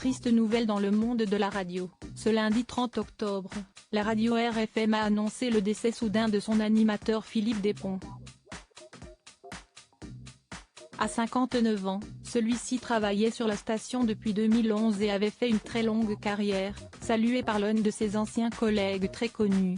triste nouvelle dans le monde de la radio. Ce lundi 30 octobre, la radio RFM a annoncé le décès soudain de son animateur Philippe Despont. À 59 ans, celui-ci travaillait sur la station depuis 2011 et avait fait une très longue carrière, salué par l'un de ses anciens collègues très connus.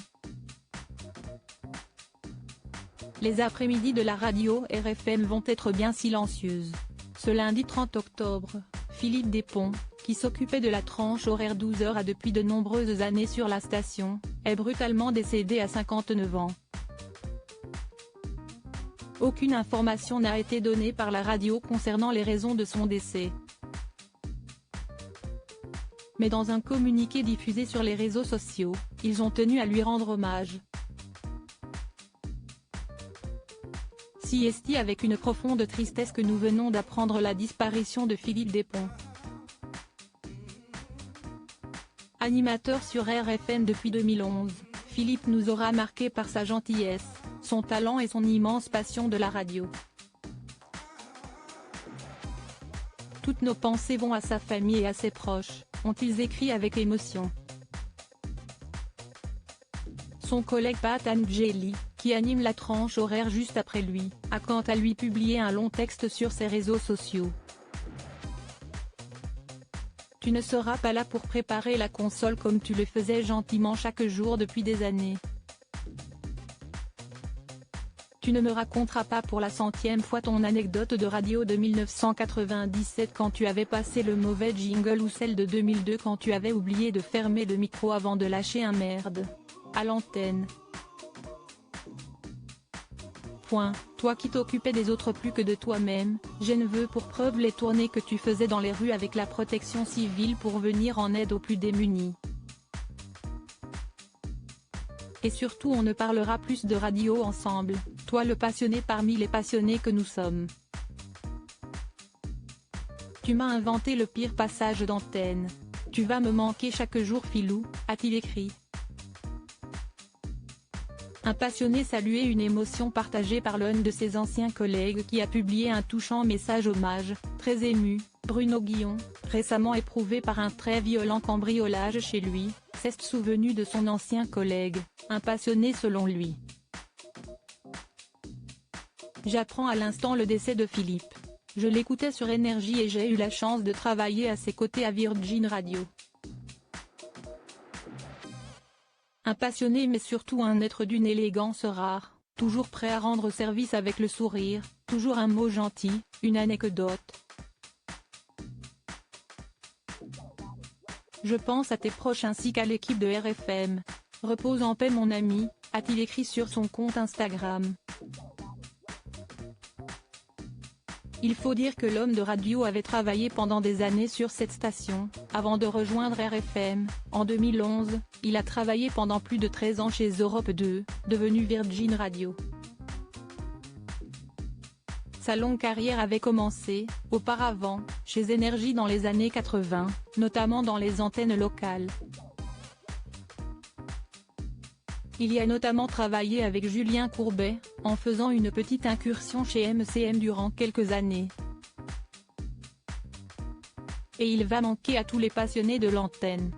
Les après-midi de la radio RFM vont être bien silencieuses. Ce lundi 30 octobre, Philippe Despont, qui s'occupait de la tranche horaire 12h a depuis de nombreuses années sur la station, est brutalement décédé à 59 ans. Aucune information n'a été donnée par la radio concernant les raisons de son décès. Mais dans un communiqué diffusé sur les réseaux sociaux, ils ont tenu à lui rendre hommage. C'est avec une profonde tristesse que nous venons d'apprendre la disparition de Philippe Despont. Animateur sur RFM depuis 2011, Philippe nous aura marqué par sa gentillesse, son talent et son immense passion de la radio. Toutes nos pensées vont à sa famille et à ses proches, ont-ils écrit avec émotion. Son collègue Pat Angeli, qui anime la tranche horaire juste après lui, a quant à lui publié un long texte sur ses réseaux sociaux. Tu ne seras pas là pour préparer la console comme tu le faisais gentiment chaque jour depuis des années. Tu ne me raconteras pas pour la 100e fois ton anecdote de radio de 1997 quand tu avais passé le mauvais jingle ou celle de 2002 quand tu avais oublié de fermer le micro avant de lâcher un merde à l'antenne. Toi qui t'occupais des autres plus que de toi-même, je ne veux pour preuve les tournées que tu faisais dans les rues avec la protection civile pour venir en aide aux plus démunis. Et surtout on ne parlera plus de radio ensemble, toi le passionné parmi les passionnés que nous sommes. Tu m'as inventé le pire passage d'antenne. Tu vas me manquer chaque jour Philou, a-t-il écrit. Un passionné saluait une émotion partagée par l'un de ses anciens collègues qui a publié un touchant message hommage, très ému. Bruno Guillon, récemment éprouvé par un très violent cambriolage chez lui, s'est souvenu de son ancien collègue, un passionné selon lui. J'apprends à l'instant le décès de Philippe. Je l'écoutais sur Énergie et j'ai eu la chance de travailler à ses côtés à Virgin Radio. Un passionné mais surtout un être d'une élégance rare, toujours prêt à rendre service avec le sourire, toujours un mot gentil, une anecdote. Je pense à tes proches ainsi qu'à l'équipe de RFM. Repose en paix mon ami, a-t-il écrit sur son compte Instagram. Il faut dire que l'homme de radio avait travaillé pendant des années sur cette station, avant de rejoindre RFM, en 2011, il a travaillé pendant plus de 13 ans chez Europe 2, devenu Virgin Radio. Sa longue carrière avait commencé, auparavant, chez Énergie dans les années 80, notamment dans les antennes locales. Il y a notamment travaillé avec Julien Courbet, en faisant une petite incursion chez MCM durant quelques années. Et il va manquer à tous les passionnés de l'antenne.